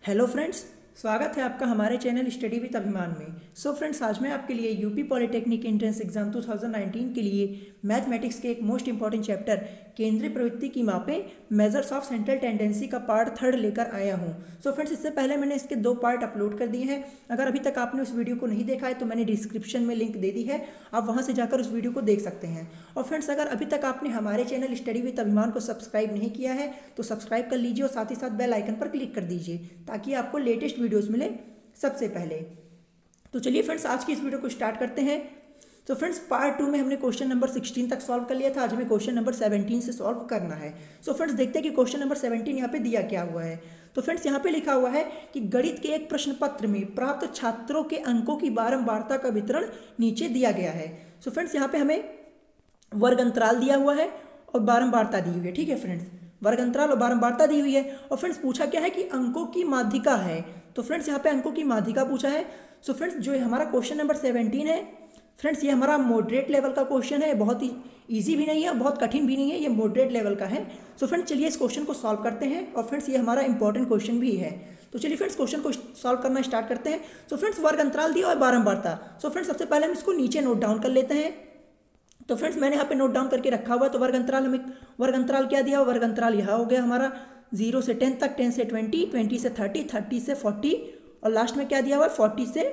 Hello friends, स्वागत है आपका हमारे चैनल स्टडी विद अभिमान में। सो फ्रेंड्स, आज मैं आपके लिए यूपी पॉलिटेक्निक एंट्रेंस एग्जाम 2019 के लिए मैथमेटिक्स के एक मोस्ट इंपॉर्टेंट चैप्टर केंद्रीय प्रवृत्ति की मापें मेजर्स ऑफ सेंट्रल टेंडेंसी का पार्ट 3 लेकर आया हूं। सो फ्रेंड्स, इससे पहले मैंने इसके 2 पार्ट अपलोड कर दिए हैं। अगर अभी तक आपने उस वीडियो को नहीं देखा है तो मैंने डिस्क्रिप्शन में लिंक दे दी है, आप वहाँ से जाकर उस वीडियो को देख सकते हैं। और फ्रेंड्स, अगर अभी तक आपने हमारे चैनल स्टडी विद अभिमान को सब्सक्राइब नहीं किया है तो सब्सक्राइब कर लीजिए और साथ ही साथ बेल आइकन पर क्लिक कर दीजिए ताकि आपको लेटेस्ट वीडियोस मिले सबसे पहले। तो चलिए फ्रेंड्स, आज की इस वीडियो को स्टार्ट करते हैं। तो फ्रेंड्स, पार्ट 2 में हमने क्वेश्चन नंबर 16 तक सॉल्व कर लिया था। आज हमें क्वेश्चन नंबर 17 से सॉल्व करना है। सो फ्रेंड्स, देखते हैं कि क्वेश्चन नंबर 17 यहाँ पे दिया क्या हुआ है। तो फ्रेंड्स, यहाँ पे लिखा हुआ है कि गणित के एक प्रश्न पत्र में प्राप्त छात्रों के अंकों की बारंबारता का वितरण नीचे दिया गया है। सो फ्रेंड्स, यहाँ पे हमें वर्ग अंतराल दिया हुआ है और बारंबारता दी हुई है। ठीक है फ्रेंड्स, वर्ग अंतराल और बारंबारता दी हुई है। और फ्रेंड्स, पूछा क्या है कि अंकों की माध्यिका है। तो फ्रेंड्स, यहाँ पे अंकों की माध्यिका पूछा है। सो फ्रेंड्स, जो हमारा क्वेश्चन नंबर 17 है फ्रेंड्स, ये हमारा मॉडरेट लेवल का क्वेश्चन है। बहुत ही ईजी भी नहीं है और बहुत कठिन भी नहीं है, ये मॉडरेट लेवल का है। सो फ्रेंड्स, चलिए इस क्वेश्चन को सॉल्व करते हैं। और फ्रेंड्स, ये हमारा इंपॉर्टेंट क्वेश्चन भी है। तो चलिए फ्रेंड्स, क्वेश्चन को सॉल्व करना स्टार्ट करते हैं। सो फ्रेंड्स, वर्ग अंतराल दिया और बारंबारता। सो फ्रेंड्स, सबसे पहले हम इसको नीचे नोट डाउन कर लेते हैं। तो फ्रेंड्स, मैंने यहाँ पे नोट डाउन करके रखा हुआ है। तो वर्ग अंतराल क्या दिया? वर्ग अंतराल यहाँ हो गया हमारा 0 से 10 तक, 10 से 20, 20 से 30, 30 से 40 और लास्ट में क्या दिया हुआ है 40 से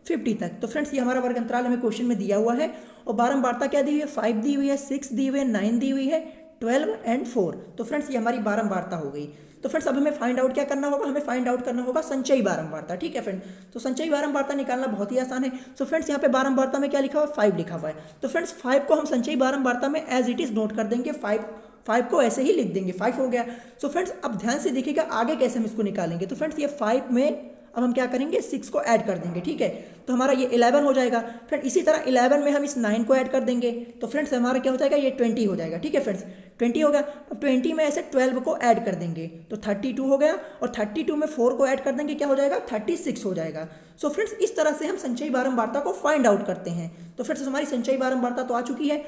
50 तक। तो फ्रेंड्स, ये हमारा वर्ग अंतराल हमें क्वेश्चन में दिया हुआ है। और बारंबारता क्या दी हुई है? 5 दी हुई है, 6 दी हुई है, 9 दी हुई है, 12 एंड 4। तो फ्रेंड्स, ये हमारी बारंबारता हो गई। तो फ्रेंड्स, अब हमें फाइंड आउट क्या करना होगा? हमें फाइंड आउट करना होगा संचयी बारंबारता। ठीक है फ्रेंड, तो संचयी बारंबारता निकालना बहुत ही आसान है। तो फ्रेंड्स, यहाँ पे बारंबारता में क्या लिखा हुआ है? 5 लिखा हुआ है। तो फ्रेंड्स, 5 को हम संचयी बारंबारता में एज इट इज नोट कर देंगे। 5 को ऐसे ही लिख देंगे, 5 हो गया। सो फ्रेंड्स, अब ध्यान से देखिएगा आगे कैसे हम इसको निकालेंगे। तो फ्रेंड्स, ये 5 में अब हम क्या करेंगे? 6 को ऐड कर देंगे। ठीक है, तो हमारा ये 11 हो जाएगा। फ्रेंड, इसी तरह 11 में हम इस 9 को ऐड कर देंगे तो फ्रेंड्स हमारा क्या हो जाएगा? ये 20 हो जाएगा। ठीक है फ्रेंड्स, 20 हो गया। अब 20 में ऐसे 12 को ऐड कर देंगे तो 32 हो गया। और 32 में 4 को ऐड कर देंगे, क्या हो जाएगा? 36 हो जाएगा। सो फ्रेंड्स, इस तरह से हम संचयी बारंबारता को फाइंड आउट करते हैं। तो फ्रेंड्स, हमारी संचयी बारंबारता तो आ चुकी है।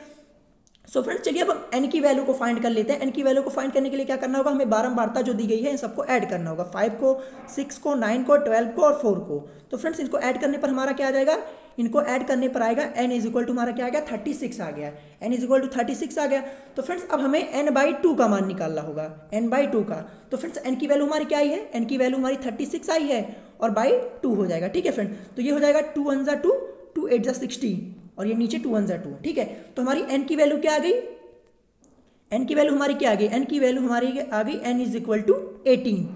सो फ्रेंड्स, चलिए अब हम n की वैल्यू को फाइंड कर लेते हैं। n की वैल्यू को फाइंड करने के लिए क्या करना होगा? हमें बारंबारता जो दी गई है इन सबको ऐड करना होगा। 5 को, 6 को, 9 को, 12 को और 4 को। तो फ्रेंड्स, इनको ऐड करने पर हमारा क्या आ जाएगा? इनको ऐड करने पर आएगा n इज इक्वल टू हमारा क्या आ गया? 36 आ गया। n इज इक्वल टू 36 आ गया। तो फ्रेंड्स, अब हमें n/2 का मान निकालना होगा, n/2 का। तो फ्रेंड्स, n की वैल्यू हमारी क्या आई है? n की वैल्यू हमारी 36 आई है और बाई 2 हो जाएगा। ठीक है फ्रेंड, तो ये हो जाएगा 2 1 ज़ा 2, 2 8 ज़ा 16 और ये नीचे 2 1 ज़ा 2। ठीक है, तो हमारी n की वैल्यू क्या आ गई? n की वैल्यू हमारी क्या आ गई? n की वैल्यू हमारी आ गई n इज इक्वल टू 18।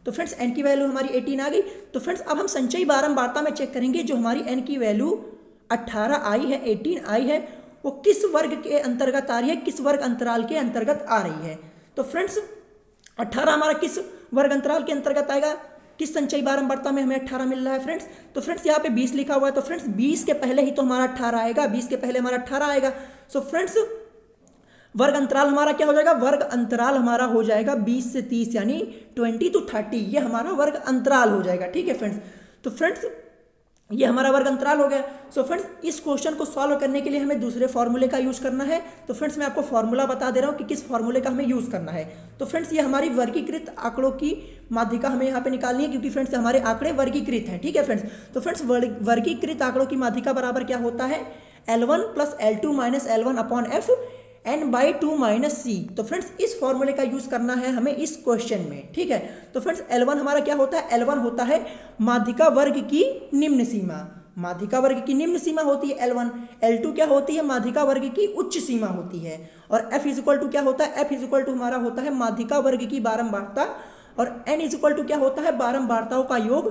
तो फ्रेंड्स, n की वैल्यू हमारी 18 आ गई। तो फ्रेंड्स, अब हम संचयी बारंबारता में चेक करेंगे जो हमारी n की वैल्यू 18 आई है, 18 आई है, वो किस वर्ग के अंतर्गत आ रही है, किस वर्ग अंतराल के अंतर्गत आ रही है। तो फ्रेंड्स, 18 हमारा किस वर्ग अंतराल के अंतर्गत आएगा? किस संचयी बारंबारता में हमें 18 मिल रहा है फ्रेंड्स? तो फ्रेंड्स, यहाँ पे 20 लिखा हुआ है। तो फ्रेंड्स, 20 के पहले ही तो हमारा 18 आएगा, 20 के पहले हमारा 18 आएगा। सो फ्रेंड्स, वर्ग अंतराल हमारा क्या हो जाएगा? वर्ग अंतराल हमारा हो जाएगा 20 से 30 यानी 20 to 30, ये हमारा वर्ग अंतराल हो जाएगा। ठीक है फ्रेंड्स, तो फ्रेंड्स ये हमारा वर्ग अंतराल हो गया। सो फ्रेंड्स, इस क्वेश्चन को सॉल्व करने के लिए हमें दूसरे फॉर्मूले का यूज करना है। तो फ्रेंड्स, मैं आपको फॉर्मूला बता दे रहा हूँ कि किस फॉर्मूले का हमें यूज करना है। तो फ्रेंड्स, ये हमारी वर्गीकृत आंकड़ों की माध्यिका हमें यहाँ पे निकालनी है क्योंकि फ्रेंड्स हमारे आंकड़े वर्गीकृत हैं। ठीक है फ्रेंड्स, तो फ्रेंड्स वर्गीकृत आंकड़ों की माध्यिका बराबर क्या होता है? L1 + L2 - L1/F n/2 - c। तो फ्रेंड्स, इस फॉर्मूले का यूज करना है हमें इस क्वेश्चन में। ठीक है, तो फ्रेंड्स, L1 हमारा क्या होता है? L1 होता है माध्यिका वर्ग की निम्न सीमा। माध्यिका वर्ग की निम्न सीमा होती है L1। L2 क्या होती है? माध्यिका वर्ग की उच्च सीमा होती है। और F इज इक्वल टू क्या होता है? F इज इक्वल टू हमारा होता है माध्यिका वर्ग की बारंबारता। और n इज इक्वल टू क्या होता है? बारंबारताओं का योग।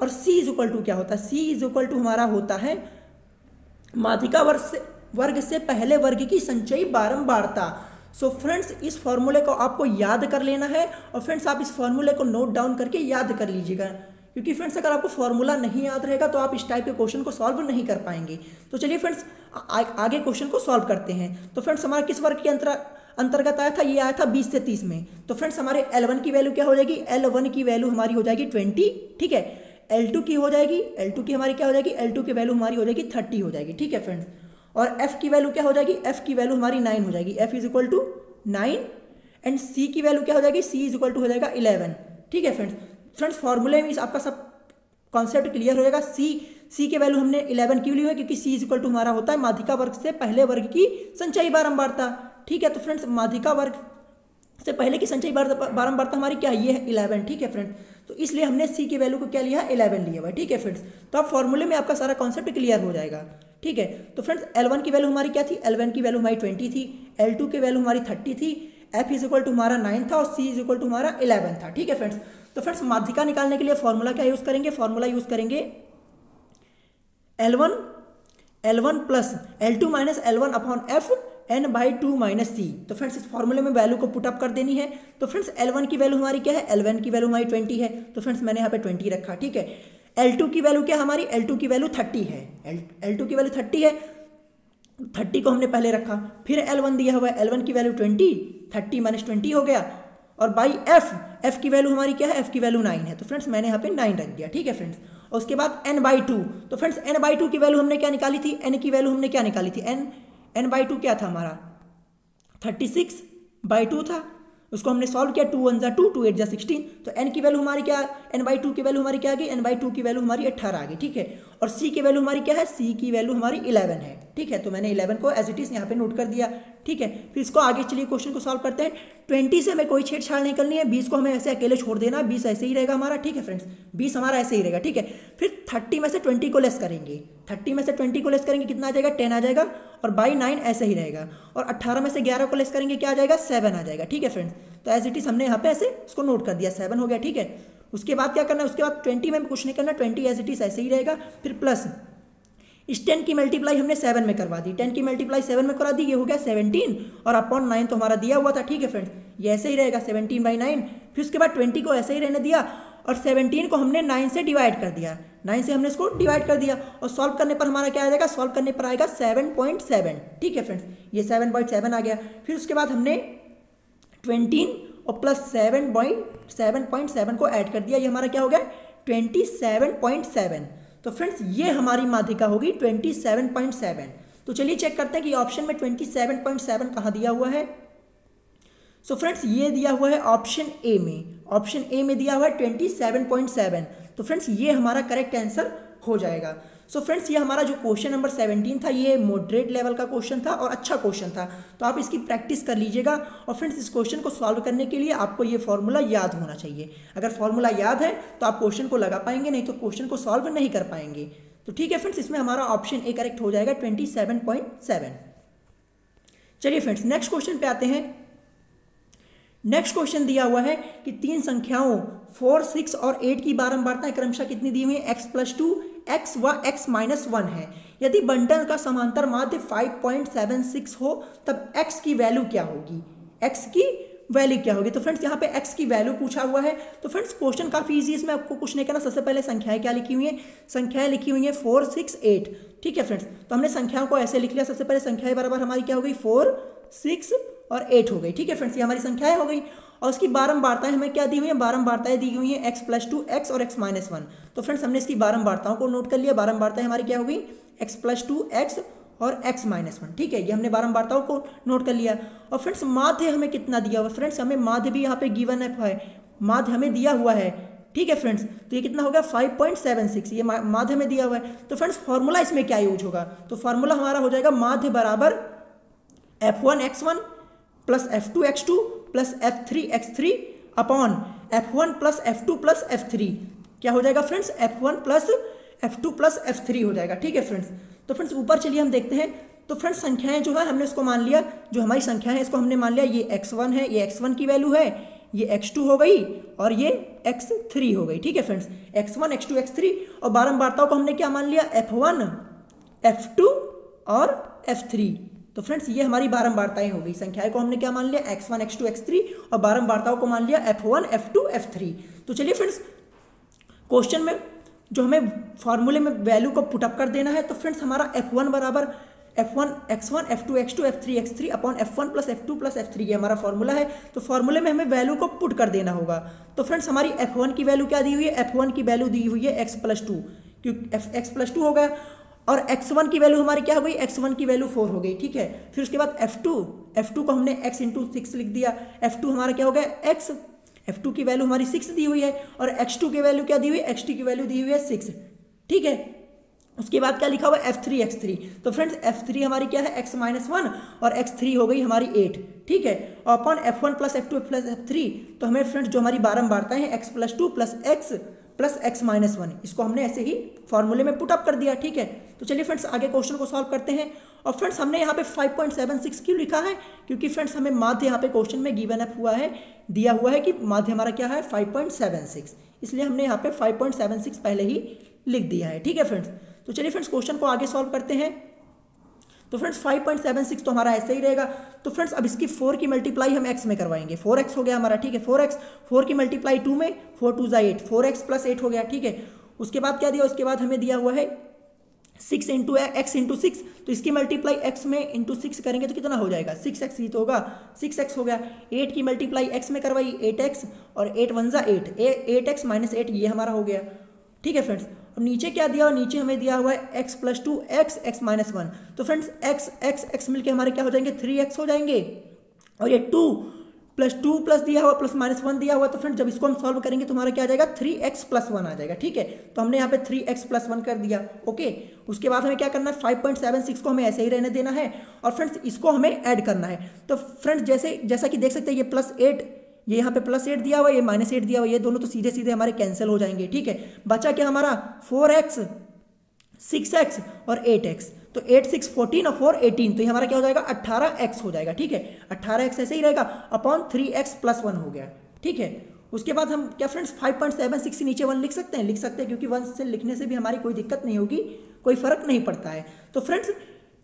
और c इज इक्वल टू क्या होता है? c इज इक्वल टू हमारा होता है माध्यिका वर्ग से पहले वर्ग की संचयी बारंबारता। सो फ्रेंड्स, इस फॉर्मूले को आपको याद कर लेना है। और फ्रेंड्स, आप इस फॉर्मूले को नोट डाउन करके याद कर लीजिएगा क्योंकि फ्रेंड्स, अगर आपको फॉर्मूला नहीं याद रहेगा तो आप इस टाइप के क्वेश्चन को सॉल्व नहीं कर पाएंगे। तो चलिए फ्रेंड्स, आगे क्वेश्चन को सॉल्व करते हैं। तो फ्रेंड्स, हमारा किस वर्ग के अंतर्गत आया था? ये आया था 20 से 30 में। तो फ्रेंड्स, हमारे L1 की वैल्यू क्या हो जाएगी? L1 की वैल्यू हमारी हो जाएगी 20। ठीक है, L2 की हो जाएगी, L2 की हमारी क्या हो जाएगी? L2 की वैल्यू हमारी हो जाएगी 30 हो जाएगी। ठीक है फ्रेंड्स, और F की वैल्यू क्या हो जाएगी? F की वैल्यू हमारी 9 हो जाएगी। F is equal to 9 and C की वैल्यू क्या हो जाएगी? C इज इक्वल टू हो जाएगा 11। ठीक है फ्रेंड्स, फ्रेंड्स फॉर्मूले में आपका सब कॉन्सेप्ट क्लियर हो जाएगा। सी के वैल्यू हमने 11 क्यों ली है, क्योंकि सी इज इक्वल टू हमारा होता है माध्यिका वर्ग से पहले वर्ग की संचयी बारंबारता। ठीक है, तो फ्रेंड्स माध्यिका वर्ग से पहले की संचयी बारंबारता हमारी क्या है, ये है 11। ठीक है फ्रेंड्स, तो इसलिए हमने सी के वैल्यू को क्या लिया है, 11 लिया हुआ है। ठीक है फ्रेंड्स, तो अब फॉर्मूले में आपका सारा कॉन्सेप्ट क्लियर हो जाएगा। ठीक है, तो फ्रेंड्स L1 की वैल्यू हमारी क्या थी, L1 की वैल्यू हमारी 20 थी, L2 की वैल्यू हमारी 30 थी, F इज इक्वल टू हमारा 9 था और C इज इक्वल टू हमारा 11 था। ठीक है फ्रेंड्स, तो फ्रेंड्स माध्यिका निकालने के लिए फॉर्मूला क्या यूज करेंगे, फॉर्मूला यूज करेंगे L1 plus L2 minus L1 upon F n/2 minus C। तो फ्रेंड्स इस फॉर्मूले में वैल्यू को पुटअप कर देनी है। तो फ्रेंड्स L1 की वैल्यू हमारी क्या है, L1 की वैल्यू हमारी 20 है, तो फ्रेंड्स मैंने यहाँ पे 20 रखा। ठीक है, L2 की वैल्यू क्या हमारी, L2 की वैल्यू 30 है, L2 की वैल्यू 30 है, 30 को हमने पहले रखा, फिर L1 दिया हुआ है, L1 की वैल्यू 20, 30 माइनस 20 हो गया, और बाई F की वैल्यू हमारी क्या है, F की वैल्यू 9 है, तो फ्रेंड्स मैंने यहाँ पे 9 रख दिया। ठीक है फ्रेंड्स, और उसके बाद n/2, तो फ्रेंड्स n/2 की वैल्यू हमने क्या निकाली थी, n की वैल्यू हमने क्या निकाली थी, n/2 क्या था हमारा 36/2 था, उसको हमने सॉल्व किया, 2 1 2, 2 8 16, तो n की वैल्यू हमारी क्या, n/2 की वैल्यू हमारी क्या आ गई, n/2 की वैल्यू हमारी 18 आ गई। ठीक है, और c की वैल्यू हमारी क्या है, c की वैल्यू हमारी 11 है। ठीक है, तो मैंने 11 को एज इट इज यहाँ पे नोट कर दिया। ठीक है, फिर इसको आगे चलिए क्वेश्चन को सॉल्व करते हैं। 20 से हमें कोई छेड़छाड़ नहीं करनी है, 20 को हमें ऐसे अकेले छोड़ देना, 20 ऐसे ही रहेगा हमारा। ठीक है फ्रेंड्स, 20 हमारा ऐसे ही रहेगा। ठीक है, फिर 30 में से 20 को लेस करेंगे, 30 में से 20 को लेस करेंगे कितना आ जाएगा, 10 आ जाएगा, और बाई 9 ऐसे ही रहेगा, और 18 में से 11 को लेस करेंगे क्या आ जाएगा, 7 आ जाएगा। ठीक है फ्रेंड्स, तो एज इट इज हमने यहाँ पे ऐसे उसको नोट कर दिया, 7 हो गया। ठीक है, उसके बाद क्या करना है, उसके बाद 20 में कुछ नहीं करना, 20 एज इट इज ऐसे ही रहेगा, फिर प्लस इस 10 की मल्टीप्लाई हमने 7 में करवा दी, 10 की मल्टीप्लाई 7 में करा दी, ये हो गया 17, और अपॉन 9 तो हमारा दिया हुआ था। ठीक है फ्रेंड्स, ये ऐसे ही रहेगा 17/9, फिर उसके बाद 20 को ऐसे ही रहने दिया, और 17 को हमने 9 से डिवाइड कर दिया, 9 से हमने इसको डिवाइड कर दिया, और सॉल्व करने पर हमारा क्या आ जाएगा, सॉल्व करने पर आएगा 7.7। ठीक है फ्रेंड्स, ये 7.7 आ गया, फिर उसके बाद हमने 20 और प्लस 7.7 को ऐड कर दिया, ये हमारा क्या हो गया 27.7। तो फ्रेंड्स ये हमारी माध्यिका होगी 27.7। तो चलिए चेक करते हैं कि ऑप्शन में 27.7 कहाँ दिया हुआ है। सो फ्रेंड्स ये दिया हुआ है ऑप्शन ए में, ऑप्शन ए में दिया हुआ है 27.7। तो फ्रेंड्स ये हमारा करेक्ट आंसर हो जाएगा। सो फ्रेंड्स ये हमारा जो क्वेश्चन नंबर 17 था, ये मॉडरेट लेवल का क्वेश्चन था और अच्छा क्वेश्चन था, तो आप इसकी प्रैक्टिस कर लीजिएगा। और फ्रेंड्स इस क्वेश्चन को सॉल्व करने के लिए आपको ये फॉर्मूला याद होना चाहिए। अगर फॉर्मूला याद है तो आप क्वेश्चन को लगा पाएंगे, नहीं तो क्वेश्चन को सॉल्व नहीं कर पाएंगे। तो ठीक है फ्रेंड्स, इसमें हमारा ऑप्शन ए करेक्ट हो जाएगा 27.7। चलिए फ्रेंड्स नेक्स्ट क्वेश्चन पे आते हैं। नेक्स्ट क्वेश्चन दिया हुआ है कि तीन संख्याओं 4, 6 और 8 की बारंबारता क्रमशः कितनी दी हुई है, x+2, x व x-1 है। यदि बंटन का समांतर माध्य 5.76 हो तब x की वैल्यू क्या होगी, x की वैल्यू क्या होगी। तो फ्रेंड्स यहाँ पे x की वैल्यू पूछा हुआ है। तो फ्रेंड्स क्वेश्चन काफी इजी, इसमें आपको कुछ नहीं करना। सबसे पहले संख्याएं क्या लिखी हुई है, संख्याएं लिखी हुई है 4, 6, 8। ठीक है फ्रेंड्स, तो हमने संख्याओं को ऐसे लिख लिया। सबसे पहले संख्याएं बराबर हमारी क्या हो गई, 4, 6 और 8 हो गई। ठीक है फ्रेंड्स, ये हमारी संख्याएं हो गई। और उसकी बारंबारताएं हमें क्या दी हुई है, बारंबारताएं दी हुई है x+2, x और x-1। तो फ्रेंड्स हमने इसकी बारंबारताओं को नोट कर लिया। बारंबारताएं हमारी क्या हो गई, x+2, x और x-1। ठीक है, ये हमने बारंबारताओं को नोट कर लिया। और फ्रेंड्स माध्य हमें कितना दिया हुआ है, फ्रेंड्स हमें माध्य भी यहाँ पे गिवन है, माध्य हमें दिया हुआ है। ठीक है फ्रेंड्स, तो ये कितना हो गया 5.76, ये माध्य हमें दिया हुआ है। तो फ्रेंड्स फॉर्मूला इसमें क्या यूज होगा, तो फॉर्मूला हमारा हो जाएगा माध्य बराबर f1x1 plus f2x2 plus f3x3 upon f1 plus f2 plus f3। क्या हो जाएगा friends, f1 plus f2 plus f3 हो जाएगा। ठीक है फ्रेंड्स, तो फ्रेंड्स ऊपर चलिए हम देखते हैं। तो फ्रेंड्स संख्याएं जो है हमने इसको मान लिया, जो हमारी संख्या है इसको हमने मान लिया, ये x1 है, ये x1 की वैल्यू है, ये x2 हो गई और ये x3 हो गई। ठीक है फ्रेंड्स, x1, x2, x3। और बारंबारताओं को हमने क्या मान लिया, f1, f2 और f3। तो फ्रेंड्स ये हमारी बारंबारताएं हो गई। संख्याएं को हमने क्या मान लिया, x1, x2, x3 और बारंबारताओं को मान लिया f1, f2, f3। तो चलिए फ्रेंड्स क्वेश्चन में जो हमें फॉर्मूले में वैल्यू को पुटअप कर देना है, तो फ्रेंड्स हमारा f1 बराबर f1 x1 f2 x2 f3 x3 upon f1 plus f2 plus f3 ये हमारा फॉर्मूला है। तो फॉर्मूले में हमें वैल्यू को पुट कर देना होगा। तो फ्रेंड्स हमारी f1 की वैल्यू क्या दी हुई है, f1 की वैल्यू दी हुई है x+2, क्योंकि x+2 हो गया। और x1 की वैल्यू हमारी क्या हो गई, x1 की वैल्यू 4 हो गई। ठीक है, फिर उसके बाद f2 को हमने x इंटू 6 लिख दिया, f2 हमारा क्या हो गया F2 की वैल्यू हमारी 6 दी हुई है और x2 की वैल्यू क्या दी हुई है, xt की वैल्यू दी हुई है 6, ठीक है। उसके बाद क्या लिखा हुआ है F3 x3। तो फ्रेंड्स F3 हमारी क्या है x-1 और x3 हो गई हमारी 8, ठीक है। और upon F1 plus F2 plus F3, तो हमें फ्रेंड्स जो हमारी बारंबारताएं हैं x+2 प्लस x-1, इसको हमने ऐसे ही फॉर्मूले में पुट अप कर दिया, ठीक है। तो चलिए फ्रेंड्स आगे क्वेश्चन को सॉल्व करते हैं। और फ्रेंड्स हमने यहाँ पे 5.76 क्यों लिखा है, क्योंकि फ्रेंड्स हमें माध्य यहाँ पे क्वेश्चन में गिवन अप हुआ है, दिया हुआ है कि माध्य हमारा क्या है 5.76, इसलिए हमने यहाँ पे 5.76 पहले ही लिख दिया है, ठीक है फ्रेंड्स। तो चलिए फ्रेंड्स क्वेश्चन को आगे सॉल्व करते हैं। तो फ्रेंड्स 5.76 तो हमारा ऐसे ही रहेगा। तो फ्रेंड्स अब इसकी 4 की मल्टीप्लाई हम x में करवाएंगे, 4x हो गया हमारा, ठीक है। 4x, 4 की मल्टीप्लाई 2 में, 4 2 8, 4x प्लस 8 हो गया, ठीक है। उसके बाद क्या दिया, उसके बाद हमें दिया हुआ है 6 इंटू x इंटू 6, तो इसकी मल्टीप्लाई x में इंटू 6 करेंगे तो कितना हो जाएगा 6x ही तो होगा, 6x हो गया। 8 की मल्टीप्लाई x में करवाई 8x और 8 1 जा 8, 8x माइनस 8 ये हमारा हो गया, ठीक है फ्रेंड्स। अब नीचे क्या दिया, और नीचे हमें दिया हुआ है x+2 x -1, तो फ्रेंड्स x मिलके हमारे क्या हो जाएंगे 3x हो जाएंगे, और ये 2 प्लस दिया हुआ प्लस -1 दिया हुआ, तो फ्रेंड्स जब इसको हम सॉल्व करेंगे तो हमारा क्या आ जाएगा 3x+1 आ जाएगा, ठीक है। तो हमने यहाँ पे 3x+1 कर दिया, ओके। उसके बाद हमें क्या करना है 5.76 को हमें ऐसे ही रहने देना है, और फ्रेंड्स इसको हमें ऐड करना है। तो फ्रेंड्स जैसा कि देख सकते हैं ये +8, ये यहाँ पे +8 दिया हुआ, ये -8 दिया हुआ, ये दोनों तो सीधे सीधे हमारे कैंसिल हो जाएंगे, ठीक है। बचा क्या हमारा 4x 6x और 8x, तो 8 6 14 और 4 18, तो ये हमारा क्या हो जाएगा 18x हो जाएगा, ठीक है। 18x ऐसे ही रहेगा अपॉन 3x+1 हो गया, ठीक है। उसके बाद हम क्या फ्रेंड्स 5.76 से नीचे 1 लिख सकते हैं, क्योंकि 1 से लिखने से भी हमारी कोई दिक्कत नहीं होगी, कोई फर्क नहीं पड़ता है। तो फ्रेंड्स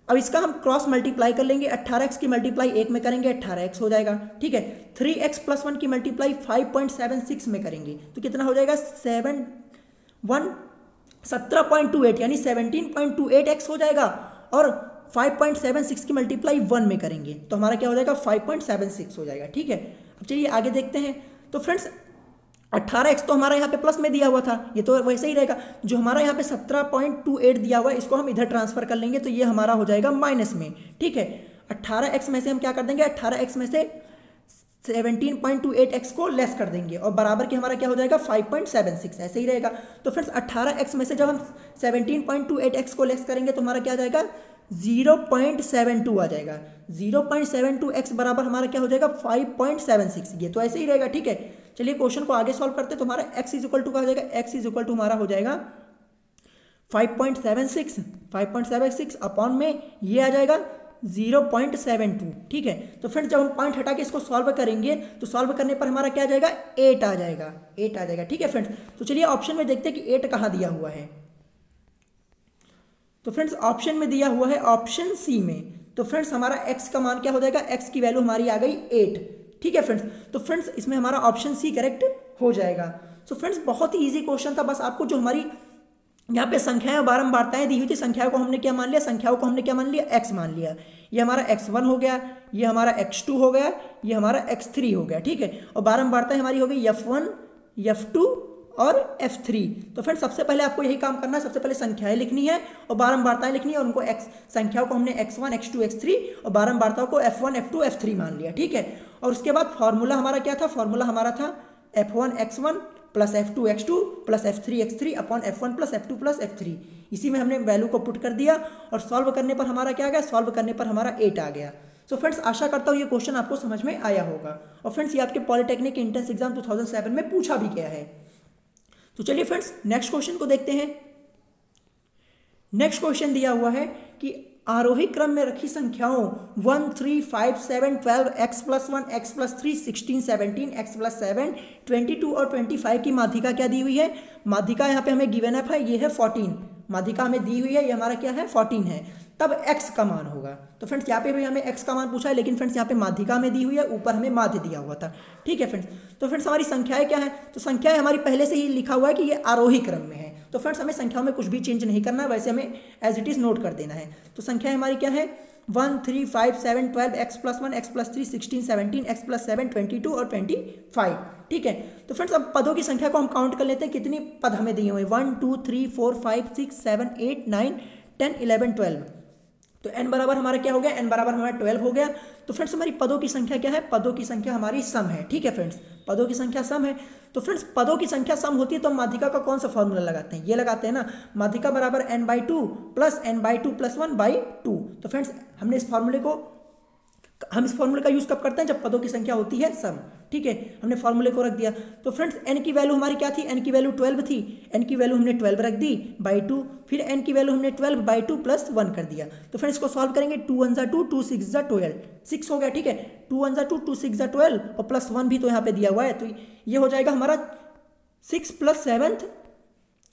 अब इसका हम क्रॉस मल्टीप्लाई कर लेंगे, 18x की मल्टीप्लाई 1 में करेंगे 18x हो जाएगा, ठीक है। 3x+1 की मल्टीप्लाई 5.76 में करेंगे तो कितना हो जाएगा 17.28 यानी 17.28x हो जाएगा, और 5.76 की मल्टीप्लाई 1 में करेंगे तो हमारा क्या हो जाएगा 5.76 हो जाएगा, ठीक है। अब चलिए आगे देखते हैं। तो फ्रेंड्स 18x तो हमारा यहाँ पे प्लस में दिया हुआ था, ये तो वैसे ही रहेगा। जो हमारा यहाँ पे 17.28 दिया हुआ है इसको हम इधर ट्रांसफर कर लेंगे तो ये हमारा हो जाएगा माइनस में, ठीक है। 18x में से हम क्या कर देंगे, 18x में से 17.28x को लेस कर देंगे, और बराबर के हमारा क्या हो जाएगा 5.76 ऐसे ही रहेगा। तो फ्रेंड्स 18x में से जब हम 17.28x को लेस करेंगे तो हमारा क्या आ जाएगा 0.72 आ जाएगा। 0.72x बराबर हमारा क्या हो जाएगा 5.76, ये तो ऐसे ही रहेगा, ठीक है। चलिए क्वेश्चन को आगे सॉल्व करते हैं। तो हमारा x इक्वल टू क्या हो जाएगा, x इक्वल टू हमारा हो जाएगा 5.76 अपॉन में ये आ जाएगा 0.72, ठीक है। तो फ्रेंड्स जब हम पॉइंट हटा के इसको सॉल्व करेंगे तो सॉल्व करने पर हमारा क्या आ जाएगा 8 आ जाएगा, ठीक है फ्रेंड्स। तो चलिए ऑप्शन में देखते हैं कि 8 कहाँ दिया हुआ है। तो फ्रेंड्स ऑप्शन में दिया हुआ है ऑप्शन सी में। तो फ्रेंड्स हमारा x का मान क्या हो जाएगा, x की वैल्यू हमारी आ गई 8, ठीक है फ्रेंड्स। तो फ्रेंड्स इसमें हमारा ऑप्शन सी करेक्ट हो जाएगा। तो फ्रेंड्स बहुत ही इजी क्वेश्चन था, बस आपको जो हमारी यहाँ पे संख्याएं बारंबारताएं दी हुई थी, संख्याओं को हमने क्या मान लिया, x मान लिया। ये हमारा x1 हो गया, ये हमारा x2 हो गया, ये हमारा x3 हो गया, ठीक है। और बारंबारताएं हमारी हो गई f1 f2 और f3। तो फ्रेंड्स सबसे पहले आपको यही काम करना है, सबसे पहले संख्याएं लिखनी है और बारंबारताएं लिखनी है, और उनको संख्याओं को हमने x1 x2 x3 और बारंबारताओं को f1 f2 f3 मान लिया, ठीक है। और उसके बाद फॉर्मूला हमारा क्या था, फॉर्मूला हमारा था f1 x1 plus f2 x2 plus f3 x3 upon f1 plus f2 plus f3। इसी में हमने वैल्यू को पुट कर दिया और सॉल्व करने पर हमारा क्या आ गया, सॉल्व करने पर हमारा 8 आ गया। सो फ्रेंड्स आशा करता हूँ ये क्वेश्चन आपको समझ में आया होगा, और फ्रेंड्स ये आपके पॉलिटेक्निक एंट्रेंस एग्जाम 2007 में पूछा भी गया है। तो चलिए फ्रेंड्स नेक्स्ट क्वेश्चन को देखते हैं। नेक्स्ट क्वेश्चन दिया हुआ है कि आरोही क्रम में रखी संख्याओं 1 3 5 7 12 x+1 x+3 16 17 x+7 22 और 25 की माध्यिका क्या दी हुई है। माध्यिका यहाँ पे हमें गिवन अप है, ये है 14, माध्यिका हमें दी हुई है, ये हमारा क्या है 14 है, तब x का मान होगा। तो फ्रेंड्स यहाँ पे भी हमें x का मान पूछा है, लेकिन फ्रेंड्स यहाँ पे माध्यिका में दी हुई है, ऊपर हमें माध्य दिया हुआ था, ठीक है फ्रेंड्स। तो फ्रेंड्स हमारी संख्याएं क्या है, तो संख्याएं हमारी पहले से ही लिखा हुआ है कि ये आरोही क्रम में है। तो फ्रेंड्स हमें संख्याओं में कुछ भी चेंज नहीं करना है, वैसे हमें एज इट इज नोट कर देना है। तो संख्याएं हमारी क्या है 1 3 5 7 12 x+1 x+3 16 17 x+7 22 और 25, ठीक है। तो फ्रेंड्स अब पदों की संख्या को हम काउंट कर लेते हैं, कितनी पद हमें दिए हुए 1 2 3 4 5 6 7 8 9 10 11 12 तो n बराबर हमारा क्या हो गया, n बराबर हमारा 12 हो गया। तो फ्रेंड्स हमारी पदों की संख्या क्या है, पदों की संख्या हमारी सम है। ठीक है फ्रेंड्स, पदों की संख्या सम है। तो फ्रेंड्स पदों की संख्या सम होती है तो हम माध्यिका का कौन सा फॉर्मूला लगाते हैं, ये लगाते हैं ना, माध्यिका बराबर n/2 प्लस n/2 प्लस 1/2। तो फ्रेंड्स हम इस फॉर्मूले का यूज कब करते हैं, जब पदों की संख्या होती है सम। ठीक है, हमने फॉर्मूले को रख दिया। तो फ्रेंड्स n की वैल्यू हमारी क्या थी, n की वैल्यू 12 थी, n की वैल्यू हमने 12 रख दी बाई 2, फिर n की वैल्यू हमने 12/2 प्लस 1 कर दिया। तो फ्रेंड्स इसको सॉल्व करेंगे, 2 1 जा 2, 2 6 जा 12, 6 हो गया। ठीक है, 2 1 जा 2, 2 6 जा 12 और प्लस 1 भी तो यहाँ पे दिया हुआ है। तो ये हो जाएगा हमारा 6 प्लस 7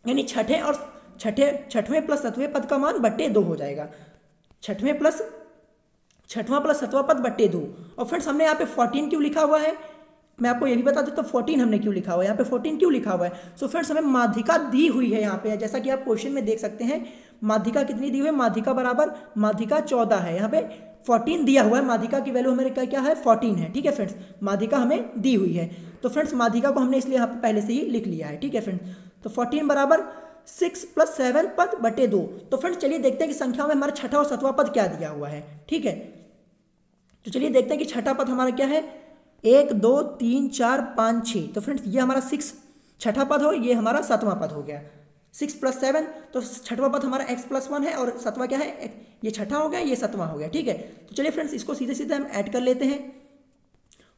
यानी छठवें प्लस 7वें पद का मान बट्टे 2 हो जाएगा, छठवां प्लस 7वां पद बट्टे 2। और फ्रेंड्स हमने यहाँ पे 14 क्यों लिखा हुआ है, मैं आपको ये भी बता देता हूँ 14 हमने क्यों लिखा हुआ है, यहाँ पे 14 क्यों लिखा हुआ है। सो फ्रेंड्स हमें माध्यिका दी हुई है यहाँ पे, जैसा कि आप क्वेश्चन में देख सकते हैं, माध्यिका कितनी दी हुई है, माध्यिका बराबर माध्यिका 14 है, यहाँ पे 14 दिया हुआ है, माध्यिका की वैल्यू हमारे क्या है 14 है। ठीक है फ्रेंड्स, माध्यिका हमें दी हुई है। तो फ्रेंड्स माध्यिका को हमने इसलिए यहाँ पे पहले से ही लिख लिया है। ठीक है फ्रेंड्स, तो 14 बराबर 6 प्लस 7 पद बटे 2। तो फ्रेंड्स चलिए देखते हैं कि संख्याओं में हमारा छठा और 7वां पद क्या दिया हुआ है। ठीक है, तो चलिए देखते हैं कि छठा पद हमारा क्या है, 1 2 3 4 5 6। तो फ्रेंड्स ये हमारा 6 छठा पद हो, ये हमारा 7वां पद हो गया, 6 प्लस 7। तो छठवां पद हमारा x प्लस 1 है और 7वां क्या है, ये छठा हो गया, ये 7वां हो गया। ठीक है, तो चलिए फ्रेंड्स इसको सीधे सीधे हम ऐड कर लेते हैं।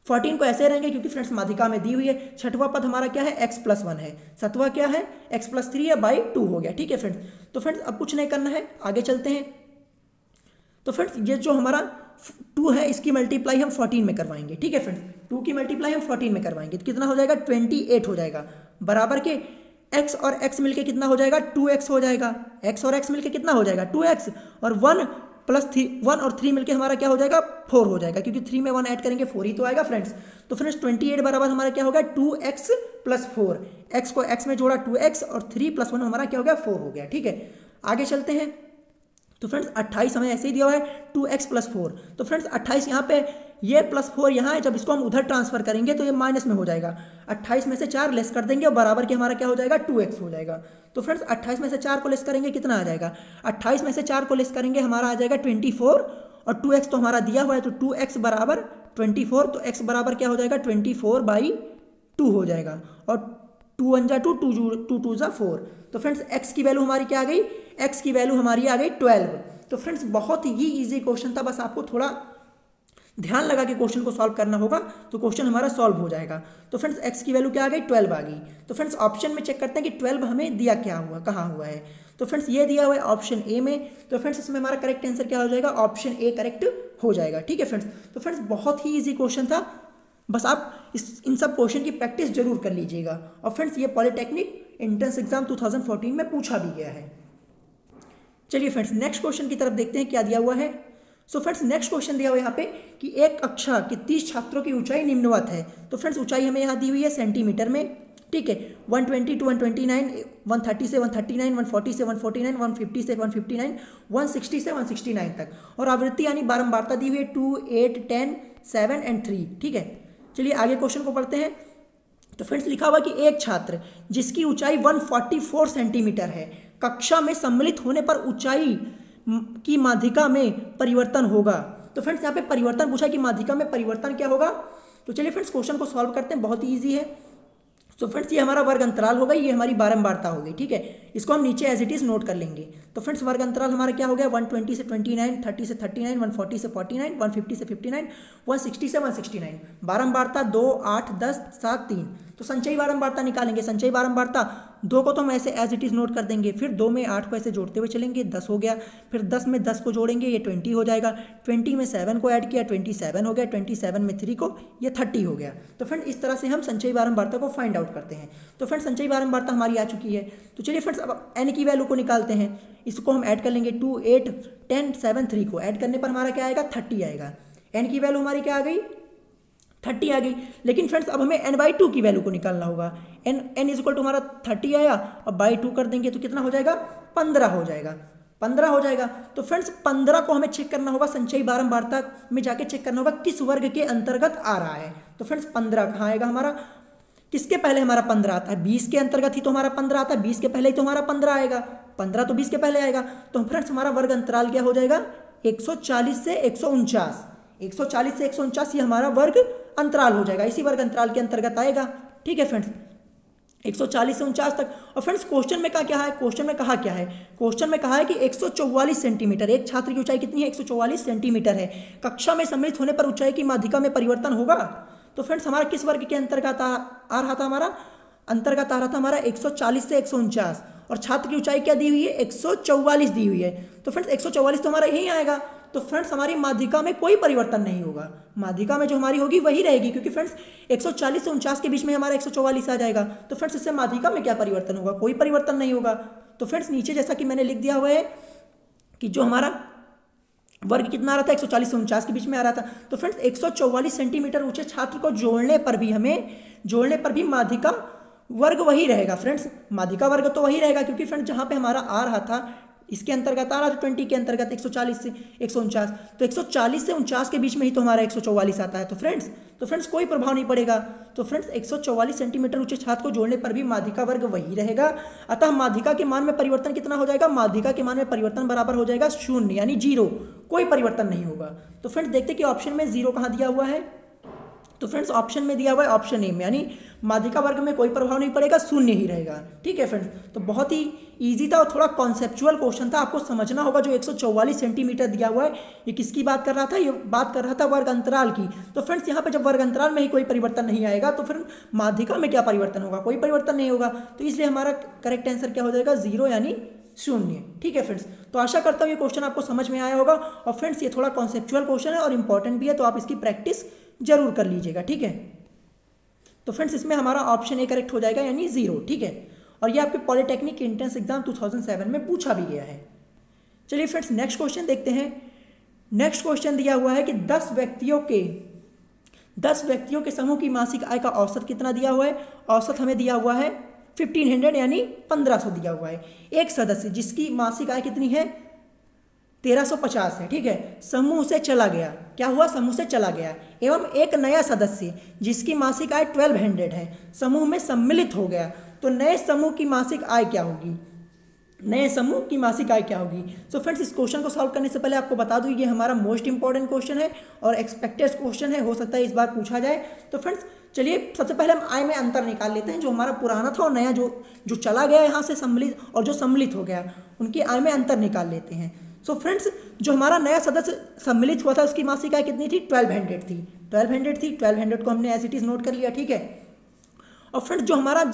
14 को ऐसे रहेंगे क्योंकि फ्रेंड्स माध्यिका में दी हुई है। छठवां पद हमारा क्या है, x प्लस 1 है, 7वां क्या है x प्लस 3 है, बाई 2 हो गया। ठीक है फ्रेंड्स, तो फ्रेंड्स अब कुछ नहीं करना है, आगे चलते हैं। तो फ्रेंड्स ये जो हमारा 2 है इसकी मल्टीप्लाई हम 14 में करवाएंगे। ठीक है फ्रेंड्स, 2 की मल्टीप्लाई हम 14 में करवाएंगे तो कितना हो जाएगा, 28 हो जाएगा, बराबर के x और x मिलके कितना हो जाएगा, 2x हो जाएगा। x और x मिलके कितना हो जाएगा, 2x, और 1 प्लस 1 और 3 मिलके हमारा क्या हो जाएगा, 4 हो जाएगा, क्योंकि 3 में 1 ऐड करेंगे 4 ही तो आएगा फ्रेंड्स। तो फ्रेंड्स 28 बराबर हमारा क्या होगा, 2x प्लस 4, x को x में जोड़ा 2x और 3 प्लस 1 हमारा क्या हो गया, 4 हो गया। ठीक है, आगे चलते हैं। तो फ्रेंड्स 28 हमें ऐसे ही दिया हुआ है, 2x प्लस 4। तो फ्रेंड्स 28 यहाँ पे, ये प्लस 4 यहाँ है, जब इसको हम उधर ट्रांसफर करेंगे तो ये माइनस में हो जाएगा, 28 में से 4 लेस कर देंगे और बराबर के हमारा क्या हो जाएगा, 2x हो जाएगा। तो फ्रेंड्स 28 में से 4 को लेस करेंगे कितना आ जाएगा, 28 में से 4 को लेस करेंगे हमारा आ जाएगा 24, और 2x तो हमारा दिया हुआ है, तो 2x बराबर 24, तो x बराबर क्या हो जाएगा, 24/2 हो जाएगा, और 2 1 जा 2, 2 2 जा 4। तो फ्रेंड्स x की वैल्यू हमारी क्या आ गई, x की वैल्यू हमारी आ गई 12। तो फ्रेंड्स बहुत ही इजी क्वेश्चन था, बस आपको थोड़ा ध्यान लगा के क्वेश्चन को सॉल्व करना होगा तो क्वेश्चन हमारा सॉल्व हो जाएगा। तो फ्रेंड्स x की वैल्यू क्या आ गई, 12 आ गई। तो फ्रेंड्स ऑप्शन में चेक करते हैं कि 12 हमें दिया क्या हुआ, कहाँ हुआ है। तो फ्रेंड्स ये दिया हुआ है ऑप्शन ए में। तो फ्रेंड्स इसमें हमारा करेक्ट आंसर क्या हो जाएगा, ऑप्शन ए करेक्ट हो जाएगा। ठीक है फ्रेंड्स, तो फ्रेंड्स बहुत ही ईजी क्वेश्चन था, बस आप इन सब क्वेश्चन की प्रैक्टिस जरूर कर लीजिएगा। और फ्रेंड्स ये पॉलिटेक्निक एंट्रेंस एग्जाम 2014 में पूछा भी गया है। चलिए फ्रेंड्स नेक्स्ट क्वेश्चन की तरफ देखते हैं क्या दिया हुआ है। सो फ्रेंड्स नेक्स्ट क्वेश्चन दिया हुआ है यहाँ पे कि एक कक्षा के 30 छात्रों की ऊंचाई निम्नवत है। तो फ्रेंड्स ऊंचाई हमें यहाँ दी हुई है सेंटीमीटर में। ठीक है, 120 से 129, 130 से 139, 140 से 149, 150 से 159, 160 से 169 तक, और आवृत्ति यानी बारंबारता दी हुई है 2, 8, 10, 7 एंड 3। ठीक है, चलिए आगे क्वेश्चन को पढ़ते हैं। तो फ्रेंड्स लिखा हुआ कि एक छात्र जिसकी ऊंचाई 144 सेंटीमीटर है, कक्षा में सम्मिलित होने पर ऊंचाई की माध्यिका में परिवर्तन होगा। तो फ्रेंड्स यहाँ पे परिवर्तन पूछा कि माध्यिका में परिवर्तन क्या होगा। तो चलिए फ्रेंड्स क्वेश्चन को सॉल्व करते हैं, बहुत ही ईजी है। तो फ्रेंड्स ये हमारा वर्ग अंतराल हो गई, ये हमारी बारंबारता हो गई। ठीक है, इसको हम नीचे एज इट इज नोट कर लेंगे। तो फ्रेंड्स वर्ग अंतराल हमारा क्या हो गया, 120 से 29, 30 से 39, 140 से 49, 150 से 59, 160 से 169। बारंबारता 2, 8, 10, 7, 3। तो संचयी बारंबारता निकालेंगे। संचयी बारंबारता 2 को तो हम ऐसे एज इट इज नोट कर देंगे, फिर 2 में 8 को ऐसे जोड़ते हुए चलेंगे, 10 हो गया, फिर 10 में 10 को जोड़ेंगे, ये 20 हो जाएगा, 20 में 7 को ऐड किया, 27 हो गया, 27 में 3 को, ये 30 हो गया। तो फ्रेंड इस तरह से हम संचयी बारंबारता को फाइंड आउट करते हैं। तो फ्रेंड संचयी बारंबारता हमारी आ चुकी है। तो चलिए फ्रेंड्स अब n की वैल्यू को निकालते हैं, इसको हम ऐड कर लेंगे। 2, 8, 10, 7, 3 को ऐड करने पर हमारा क्या आएगा, 30 आएगा। n की वैल्यू हमारी क्या आ गई, 30 आ गई। लेकिन फ्रेंड्स अब हमें n/2 की वैल्यू को निकालना होगा। n इक्वल टू हमारा 30 आया, अब बाई 2 कर देंगे तो कितना हो जाएगा, 15 हो जाएगा। 15 हो जाएगा। तो फ्रेंड्स 15 को हमें चेक करना होगा, संचयी बारंबारता में जाके चेक करना होगा किस वर्ग के अंतर्गत आ रहा है। तो फ्रेंड्स 15 कहाँ आएगा हमारा, किसके पहले हमारा 15 आता है, 20 के अंतर्गत ही तो हमारा 15 आता है, 20 के पहले ही तो हमारा 15 आएगा, 15 तो 20 के पहले आएगा। तो फ्रेंड्स हमारा वर्ग अंतराल क्या हो जाएगा, 140 से 149, 140 से 149 ये हमारा वर्ग अंतराल हो जाएगा, इसी वर्ग अंतराल के अंतर्गत आएगा। ठीक है फ्रेंड्स, 140 से 49 तक। और फ्रेंड्स क्वेश्चन में क्या है, क्वेश्चन में कहा क्या है, क्वेश्चन में कहा है कि 144 सेंटीमीटर, एक छात्र की ऊंचाई कितनी है, 144 सेंटीमीटर है। कक्षा में सम्मिलित होने पर ऊंचाई की माध्यिका में परिवर्तन होगा। तो फ्रेंड्स हमारा किस वर्ग के अंतर्गत आ रहा था, हमारा अंतर्गत आ रहा था हमारा 140 से 149, और छात्र की ऊंचाई क्या दी हुई है, 144 दी हुई है। तो फ्रेंड्स 144 तो हमारा यही आएगा। तो फ्रेंड्स हमारी माध्यिका में कोई परिवर्तन नहीं होगा, माध्यिका में जो हमारी होगी वही रहेगी, क्योंकि फ्रेंड्स 140 से 49 के बीच में हमारा 144 आ जाएगा। तो फ्रेंड्स इससे माध्यिका में क्या परिवर्तन होगा, कोई परिवर्तन नहीं होगा। तो फ्रेंड्स नीचे जैसा कि मैंने लिख दिया हुआ है कि जो हमारा वर्ग कितना आ रहा था, 140 से 49 के बीच में आ रहा था। तो फ्रेंड्स 144 सेंटीमीटर ऊंचे छात्र को जोड़ने पर भी माध्यिका वर्ग वही रहेगा। फ्रेंड्स माध्यिका वर्ग तो वही रहेगा, क्योंकि फ्रेंड्स जहाँ पे हमारा आ रहा था इसके अंतर्गत आ रहा था 20 के अंतर्गत 140 से 149, तो 140 से 49 के बीच में ही तो हमारा 144 आता है। तो फ्रेंड्स कोई प्रभाव नहीं पड़ेगा। तो फ्रेंड्स 144 सेंटीमीटर ऊंचे छात्र को जोड़ने पर भी माध्यिका वर्ग वही रहेगा। अतः माध्यिका के मान में परिवर्तन कितना हो जाएगा, माध्यिका के मान में परिवर्तन बराबर हो जाएगा 0, यानी 0, कोई परिवर्तन नहीं होगा। तो फ्रेंड्स देखते कि ऑप्शन में 0 कहाँ दिया हुआ है। तो फ्रेंड्स ऑप्शन में दिया हुआ है ऑप्शन ए में, यानी माध्यिका वर्ग में कोई प्रभाव नहीं पड़ेगा, 0 ही रहेगा। ठीक है फ्रेंड्स, तो बहुत ही इजी था और थोड़ा कॉन्सेप्चुअल क्वेश्चन था। आपको समझना होगा जो 144 सेंटीमीटर दिया हुआ है ये किसकी बात कर रहा था, ये बात कर रहा था वर्ग अंतराल की। तो फ्रेंड्स यहाँ पे जब वर्ग अंतराल में ही कोई परिवर्तन नहीं आएगा तो फिर माध्यिका में क्या परिवर्तन होगा, कोई परिवर्तन नहीं होगा। तो इसलिए हमारा करेक्ट आंसर क्या हो जाएगा, 0 यानी 0। ठीक है फ्रेंड्स, तो आशा करता हूँ ये क्वेश्चन आपको समझ में आया होगा। और फ्रेंड्स ये थोड़ा कॉन्सेप्चुअल क्वेश्चन है और इंपॉर्टेंट भी है, तो आप इसकी प्रैक्टिस जरूर कर लीजिएगा। ठीक है, तो फ्रेंड्स इसमें हमारा ऑप्शन ए करेक्ट हो जाएगा, यानी 0। ठीक है, और ये आपके पॉलिटेक्निक एंट्रेंस एग्जाम 2007 में पूछा भी गया है। चलिए फ्रेंड्स नेक्स्ट क्वेश्चन देखते हैं। नेक्स्ट क्वेश्चन दिया हुआ है कि 10 व्यक्तियों के समूह की मासिक आय का औसत कितना दिया हुआ है। औसत हमें दिया हुआ है 1500 यानी 1500 दिया हुआ है। एक सदस्य जिसकी मासिक आय कितनी है, 1350 है। ठीक है, समूह से चला गया, क्या हुआ, समूह से चला गया। एवं एक नया सदस्य जिसकी मासिक आय 1200 है, समूह में सम्मिलित हो गया। तो नए समूह की मासिक आय क्या होगी, नए समूह की मासिक आय क्या होगी। सो फ्रेंड्स इस क्वेश्चन को सॉल्व करने से पहले आपको बता दूं ये हमारा मोस्ट इंपॉर्टेंट क्वेश्चन है और एक्सपेक्टेड क्वेश्चन है, हो सकता है इस बार पूछा जाए। तो फ्रेंड्स चलिए सबसे पहले हम आय में अंतर निकाल लेते हैं, जो हमारा पुराना था और नया जो चला गया यहाँ से सम्मिलित और जो सम्मिलित हो गया उनकी आय में अंतर निकाल लेते हैं। सो फ्रेंड्स जो हमारा नया सदस्य सम्मिलित हुआ था उसकी मासिक आय कितनी थी, 1200 थी। 1200 को हमने एज इट इज नोट कर लिया। ठीक है, और फ्रेंड्स जो हमारा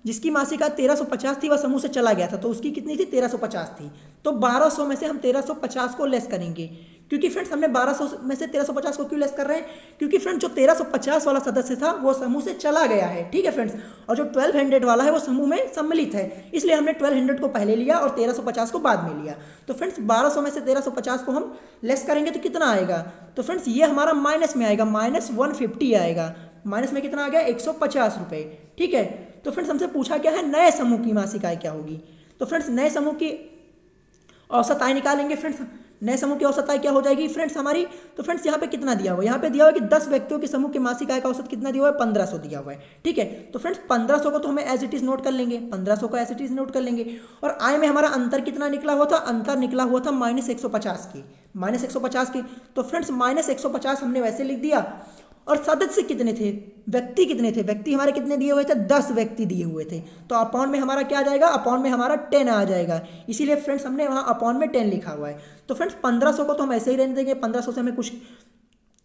जिसकी मासिक आय 1350 थी वह समूह से चला गया था, तो उसकी कितनी थी, 1350 थी। तो 1200 में से हम 1350 को लेस करेंगे, क्योंकि फ्रेंड्स हमने 1200 में से 1350 को क्यों लेस कर रहे हैं, क्योंकि फ्रेंड्स जो 1350 वाला सदस्य था वो समूह से चला गया है। ठीक है फ्रेंड्स, और जो 1200 वाला है वो समूह में सम्मिलित है, इसलिए हमने 1200 को पहले लिया और 1350 को बाद में लिया। तो फ्रेंड्स 1200 में से 1350 को हम लेस करेंगे तो कितना आएगा, तो फ्रेंड्स ये हमारा माइनस में आएगा, -150 आएगा। माइनस में कितना आ गया, 150 रुपये। ठीक है, तो फ्रेंड्स हमसे पूछा क्या है, नए समूह की मासिक आय क्या होगी। तो फ्रेंड्स नए समूह की औसत आय निकालेंगे। फ्रेंड्स नए समूह की औसत आय क्या हो जाएगी फ्रेंड्स हमारी, तो फ्रेंड्स यहाँ पे कितना दिया हुआ है, यहाँ पे दिया हुआ है कि 10 व्यक्तियों के समूह की मासिक आय का औसत कितना दिया हुआ है, 1500 दिया हुआ है। ठीक है, तो फ्रेंड्स 1500 को तो हमें एज इट इज नोट कर लेंगे, 1500 को एज इट इज नोट कर लेंगे। और आय में हमारा अंतर कितना निकला हुआ था, अंतर निकला हुआ था -150 की, -150 की। तो फ्रेंड्स -150 हमने वैसे लिख दिया। और सदस्य कितने थे, व्यक्ति कितने थे, व्यक्ति हमारे कितने दिए हुए थे, 10 व्यक्ति दिए हुए थे। तो अपॉन में हमारा क्या आ जाएगा, अपॉन में हमारा 10 आ जाएगा, इसीलिए फ्रेंड्स हमने वहाँ अपॉन में 10 लिखा हुआ है। तो फ्रेंड्स 1500 को तो हम ऐसे ही रहने देंगे, 1500 से हमें कुछ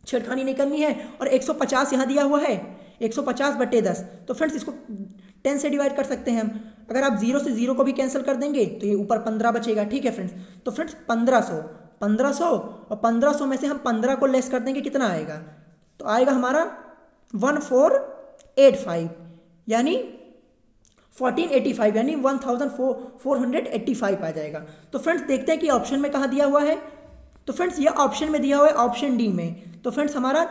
छेड़खानी नहीं करनी है। और 150 यहाँ दिया हुआ है, 150/10। तो फ्रेंड्स इसको 10 से डिवाइड कर सकते हैं हम। अगर आप 0 से 0 को भी कैंसिल कर देंगे तो ये ऊपर 15 बचेगा। ठीक है फ्रेंड्स, तो फ्रेंड्स 1500 और 1500 में से हम 15 को लेस कर देंगे, कितना आएगा, तो आएगा हमारा 1485 यानी 1485 यानी 1485 आ जाएगा। तो फ्रेंड्स देखते हैं कि ऑप्शन में कहाँ दिया हुआ है। तो फ्रेंड्स ये ऑप्शन में दिया हुआ है, ऑप्शन डी में। तो फ्रेंड्स हमारा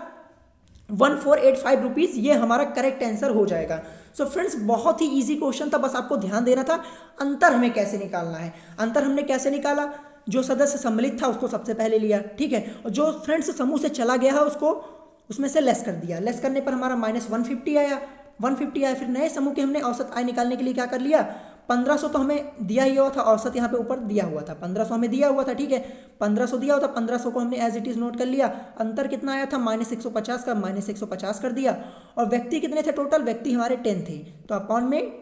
1485 रुपीज़ ये हमारा करेक्ट आंसर हो जाएगा। सो फ्रेंड्स बहुत ही इजी क्वेश्चन था, बस आपको ध्यान देना था अंतर हमें कैसे निकालना है। अंतर हमने कैसे निकाला, जो सदस्य सम्मिलित था उसको सबसे पहले लिया। ठीक है, और जो फ्रेंड्स समूह से चला गया है उसको उसमें से लेस कर दिया। लेस करने पर हमारा -150 आया, 150 आया। फिर नए समूह के हमने औसत आय निकालने के लिए क्या कर लिया, 1500 तो हमें दिया ही हुआ था, औसत यहाँ पे ऊपर दिया हुआ था, 1500 हमें दिया हुआ था, ठीक है, 1500 दिया हुआ था, 1500 को हमने एज इट इज नोट कर लिया। अंतर कितना आया था -150 का, -150 कर दिया। और व्यक्ति कितने थे टोटल, व्यक्ति हमारे 10 थे, तो अपॉन में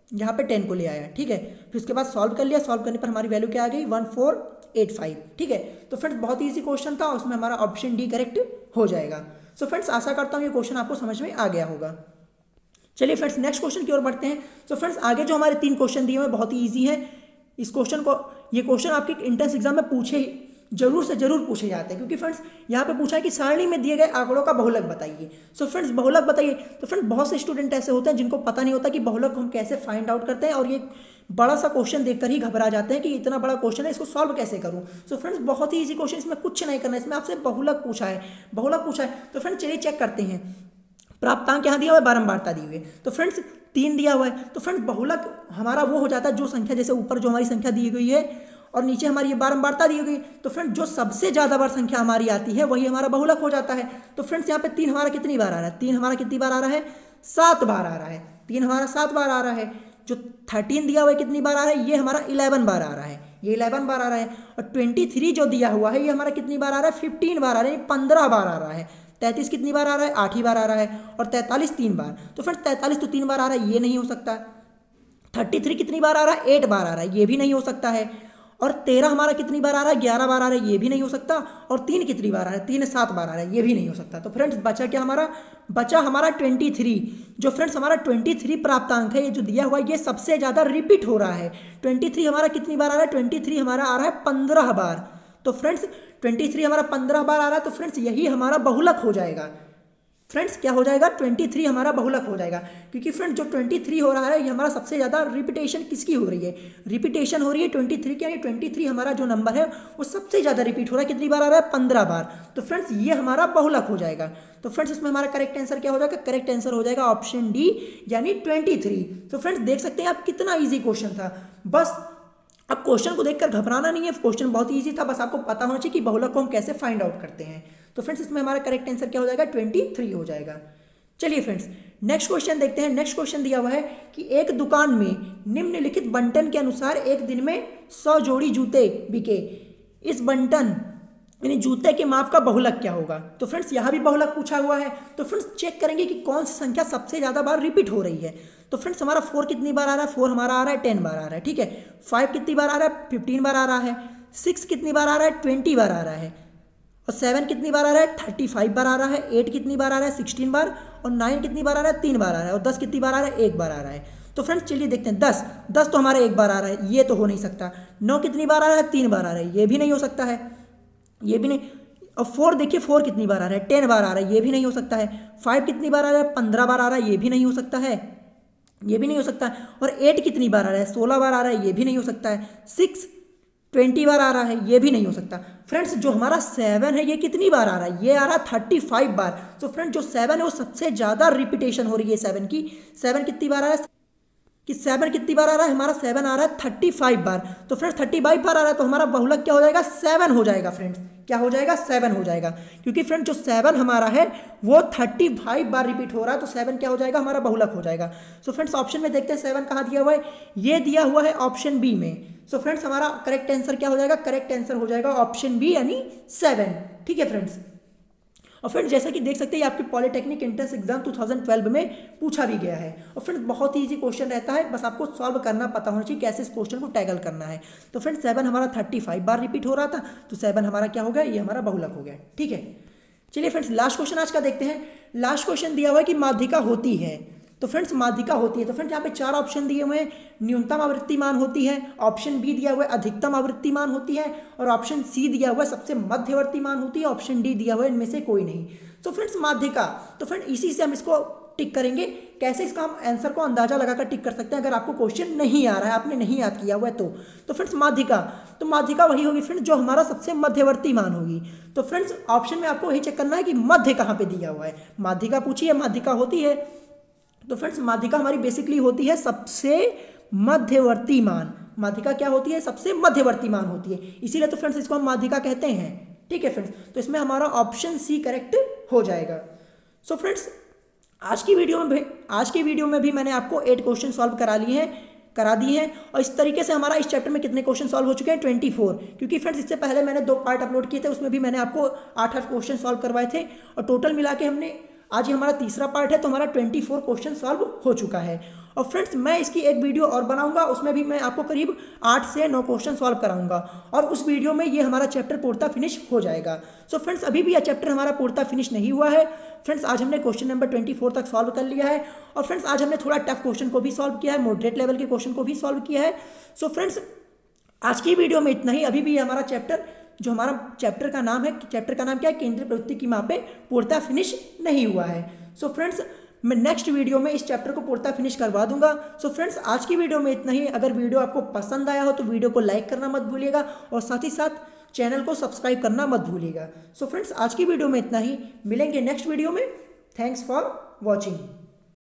यहाँ पे 10 को ले आया, ठीक है। फिर उसके बाद सॉल्व कर लिया, सॉल्व करने पर हमारी वैल्यू क्या आ गई 1485, ठीक है। तो फ्रेंड्स बहुत ही ईजी क्वेश्चन था, उसमें हमारा ऑप्शन डी करेक्ट हो जाएगा। सो फ्रेंड्स आशा करता हूँ ये क्वेश्चन आपको समझ में आ गया होगा। चलिए फ्रेंड्स नेक्स्ट क्वेश्चन की ओर बढ़ते हैं। सो फ्रेंड्स आगे जो हमारे 3 क्वेश्चन दिए हुए बहुत ही ईजी है। इस क्वेश्चन को, ये क्वेश्चन आपके एंट्रेंस एग्जाम में जरूर से जरूर पूछे जाते हैं, क्योंकि फ्रेंड्स यहाँ पे पूछा है कि सारणी में दिए गए आंकड़ों का बहुलक बताइए। सो फ्रेंड्स बहुलक बताइए। तो फ्रेंड्स बहुत से स्टूडेंट ऐसे होते हैं जिनको पता नहीं होता कि बहुलक हम कैसे फाइंड आउट करते हैं, और ये बड़ा सा क्वेश्चन देखकर ही घबरा जाते हैं कि इतना बड़ा क्वेश्चन है, इसको सॉल्व कैसे करूं। सो फ्रेंड्स बहुत ही ईजी क्वेश्चन, इसमें कुछ नहीं करना है, इसमें आपसे बहुलक पूछा है। तो फ्रेंड्स चलिए चेक करते हैं। प्राप्तांक यहाँ दिया हुआ है, बारंबारता दी हुई है, तो फ्रेंड्स 3 दिया हुआ है। तो फ्रेंड्स बहुलक हमारा वो हो जाता है जो संख्या, जैसे ऊपर जो हमारी संख्या दी गई है और नीचे हमारी ये बारंबारता दी गई, तो फ्रेंड्स जो सबसे ज़्यादा बार संख्या हमारी आती है वही हमारा बहुलक हो जाता है। तो फ्रेंड्स यहाँ पे 3 हमारा कितनी बार आ रहा है, 3 हमारा कितनी बार आ रहा है, 7 बार आ रहा है, 3 हमारा 7 बार आ रहा है। जो 13 दिया हुआ है कितनी बार आ रहा है, ये हमारा 11 बार आ रहा है, ये 11 बार आ रहा है। और 23 जो दिया हुआ है ये हमारा कितनी बार आ रहा है, 15 बार आ रहा है, 15 बार आ रहा है। 33 कितनी बार आ रहा है, 8 ही बार आ रहा है। और 43 3 बार, तो फ्रेंड्स 43 तो 3 बार आ रहा है, ये नहीं हो सकता। 33 कितनी बार आ रहा है, 8 बार आ रहा है, ये भी नहीं हो सकता है। और 13 हमारा कितनी बार आ रहा है, 11 बार आ रहा है, ये भी नहीं हो सकता। और 3 कितनी बार आ रहा है, 3 7 बार आ रहा है, ये भी नहीं हो सकता। तो फ्रेंड्स बचा क्या हमारा, बचा हमारा 23। जो फ्रेंड्स हमारा 23 प्राप्तांक है, ये जो दिया हुआ है ये सबसे ज़्यादा रिपीट हो रहा है। 23 हमारा कितनी बार आ रहा है, 23 हमारा आ रहा है 15 बार। तो फ्रेंड्स 23 हमारा 15 बार आ रहा है, तो फ्रेंड्स यही हमारा बहुलक हो जाएगा। फ्रेंड्स क्या हो जाएगा, 23 हमारा बहुलक हो जाएगा, क्योंकि फ्रेंड्स जो 23 हो रहा है ये हमारा सबसे ज़्यादा रिपीटेशन किसकी हो रही है, रिपीटेशन हो रही है 23 की, यानी 23 हमारा जो नंबर है वो सबसे ज़्यादा रिपीट हो रहा है। कितनी बार आ रहा है, 15 बार। तो फ्रेंड्स ये हमारा बहुलक हो जाएगा। तो फ्रेंड्स इसमें हमारा करेक्ट आंसर क्या हो जाएगा, करेक्ट आंसर हो जाएगा ऑप्शन डी यानी 23। तो फ्रेंड्स देख सकते हैं आप कितना ईजी क्वेश्चन था। बस अब क्वेश्चन को देखकर घबराना नहीं है, क्वेश्चन बहुत ईजी था, बस आपको पता होना चाहिए कि बहुलक को हम कैसे फाइंड आउट करते हैं। तो फ्रेंड्स इसमें हमारा करेक्ट आंसर क्या हो जाएगा, 23 हो जाएगा। चलिए फ्रेंड्स नेक्स्ट क्वेश्चन देखते हैं। नेक्स्ट क्वेश्चन दिया हुआ है कि एक दुकान में निम्नलिखित बंटन के अनुसार एक दिन में 100 जोड़ी जूते बिके। इस बंटन यानी जूते के माप का बहुलक क्या होगा। तो फ्रेंड्स यहाँ भी बहुलक पूछा हुआ है। तो फ्रेंड्स चेक करेंगे कि कौन सी संख्या सबसे ज़्यादा बार रिपीट हो रही है। तो फ्रेंड्स हमारा 4 कितनी बार आ रहा है, 4 हमारा आ रहा है 10 बार आ रहा है, ठीक है। 5 कितनी बार आ रहा है, 15 बार आ रहा है। 6 कितनी बार आ रहा है, 20 बार आ रहा है। और 7 कितनी बार आ रहा है, 35 बार आ रहा है। 8 कितनी बार आ रहा है, 16 बार। और 9 कितनी बार आ रहा है, 3 बार आ रहा है। और 10 कितनी बार आ रहा है, 1 बार आ रहा है। तो फ्रेंड्स चलिए देखते हैं। 10 तो हमारा 1 बार आ रहा है, ये तो हो नहीं सकता। 9 कितनी बार आ रहा है, 3 बार आ रहा है, ये भी नहीं हो सकता है, ये भी नहीं। और 4 देखिए, 4 कितनी बार आ रहा है, 10 बार आ रहा है, ये भी नहीं हो सकता है। 5 कितनी बार आ रहा है, 15 बार आ रहा है, ये भी नहीं हो सकता है, ये भी नहीं हो सकता है। और 8 कितनी बार आ रहा है, 16 बार आ रहा है, ये भी नहीं हो सकता है। 6 20 बार आ रहा है, ये भी नहीं हो सकता। फ्रेंड्स जो हमारा 7 है ये कितनी बार आ रहा है, ये आ रहा है 35 बार। तो फ्रेंड्स जो 7 है वो सबसे ज़्यादा रिपीटेशन हो रही है 7 की। 7 कितनी बार आ रहा है, कि 7 कितनी बार आ रहा है, हमारा 7 आ रहा है 35 बार। तो फ्रेंड्स 35 बार आ रहा है, तो हमारा बहुलक क्या हो जाएगा, 7 हो जाएगा। फ्रेंड्स क्या हो जाएगा, 7 हो जाएगा, क्योंकि फ्रेंड्स जो 7 हमारा है वो 35 बार रिपीट हो रहा है। तो 7 क्या हो जाएगा, हमारा बहुलक हो जाएगा। सो फ्रेंड्स ऑप्शन में देखते हैं 7 कहाँ दिया हुआ है, ये दिया हुआ है ऑप्शन बी में। सो फ्रेंड्स हमारा करेक्ट आंसर क्या हो जाएगा, करेक्ट आंसर हो जाएगा ऑप्शन बी यानी 7, ठीक है फ्रेंड्स। और फ्रेंड्स जैसा कि देख सकते हैं आपके पॉलिटेक्निक एंट्रेंस एग्जाम 2012 में पूछा भी गया है। और फ्रेंड्स बहुत ही ईजी क्वेश्चन रहता है, बस आपको सॉल्व करना पता होना चाहिए कैसे इस क्वेश्चन को टैकल करना है। तो फ्रेंड्स 7 हमारा 35 बार रिपीट हो रहा था, तो 7 हमारा क्या हो गया, ये हमारा बहुलक हो गया, ठीक है। चलिए फ्रेंड्स लास्ट क्वेश्चन आज का देखते हैं। लास्ट क्वेश्चन दिया हुआ है कि माध्यिका होती है। तो फ्रेंड्स माध्यिका होती है, तो फ्रेंड्स यहाँ पे 4 ऑप्शन दिए हुए हैं। न्यूनतम आवृत्ति मान होती है, ऑप्शन बी दिया हुआ है अधिकतम आवृत्ति मान होती है, और ऑप्शन सी दिया हुआ है सबसे मध्यवर्ती मान होती है, ऑप्शन डी दिया हुआ है इनमें से कोई नहीं। तो फ्रेंड्स माध्यिका, तो फ्रेंड इसी से हम इसको टिक करेंगे। कैसे इसका हम आंसर को अंदाजा लगाकर टिक कर सकते हैं अगर आपको क्वेश्चन नहीं आ रहा है, आपने नहीं याद किया हुआ है तो फ्रेंड्स माध्यिका, तो माध्यिका वही होगी फ्रेंड्स जो हमारा सबसे मध्यवर्ती मान होगी। तो फ्रेंड्स ऑप्शन में आपको वही चेक करना है कि मध्य कहाँ पे दिया हुआ है। माध्यिका पूछी है, माध्यिका होती है, तो फ्रेंड्स माध्यिका हमारी बेसिकली होती है सबसे मध्यवर्ती मान। माध्यिका क्या होती है, सबसे मध्यवर्ती मान होती है, इसीलिए तो फ्रेंड्स इसको हम माध्यिका कहते हैं, ठीक है फ्रेंड्स। तो इसमें हमारा ऑप्शन सी करेक्ट हो जाएगा। सो फ्रेंड्स आज की वीडियो में भी मैंने आपको 8 क्वेश्चन सॉल्व करा लिए हैं। करा दी हैं। और इस तरीके से हमारा इस चैप्टर में कितने क्वेश्चन सॉल्व हो चुके हैं 24, क्योंकि फ्रेंड्स इससे पहले मैंने 2 पार्ट अपलोड किए थे, उसमें भी मैंने आपको 8-8 क्वेश्चन सॉल्व करवाए थे और टोटल मिला के हमने आज ये हमारा तीसरा पार्ट है, तो हमारा 24 क्वेश्चन सॉल्व हो चुका है। और फ्रेंड्स मैं इसकी एक वीडियो और बनाऊंगा, उसमें भी मैं आपको करीब 8 से 9 क्वेश्चन सॉल्व कराऊंगा और उस वीडियो में ये हमारा चैप्टर पूर्णतः फिनिश हो जाएगा। सो फ्रेंड्स अभी भी यह चैप्टर हमारा पूर्णतः फिनिश नहीं हुआ है। फ्रेंड्स आज हमने क्वेश्चन नंबर 24 तक सॉल्व कर लिया है और फ्रेंड्स आज हमने थोड़ा टफ क्वेश्चन को भी सॉल्व किया है, मॉडरेट लेवल के क्वेश्चन को भी सॉल्व किया है। सो फ्रेंड्स आज की वीडियो में इतना ही। अभी भी हमारा चैप्टर, जो हमारा चैप्टर का नाम है, चैप्टर का नाम क्या है, केंद्रीय प्रवृत्ति की मापें, पूर्णतः फिनिश नहीं हुआ है। सो फ्रेंड्स मैं नेक्स्ट वीडियो में इस चैप्टर को पूर्णतः फिनिश करवा दूंगा। सो फ्रेंड्स आज की वीडियो में इतना ही। अगर वीडियो आपको पसंद आया हो तो वीडियो को लाइक करना मत भूलिएगा और साथ ही साथ चैनल को सब्सक्राइब करना मत भूलिएगा। सो फ्रेंड्स आज की वीडियो में इतना ही, मिलेंगे नेक्स्ट वीडियो में। Thanks for watching.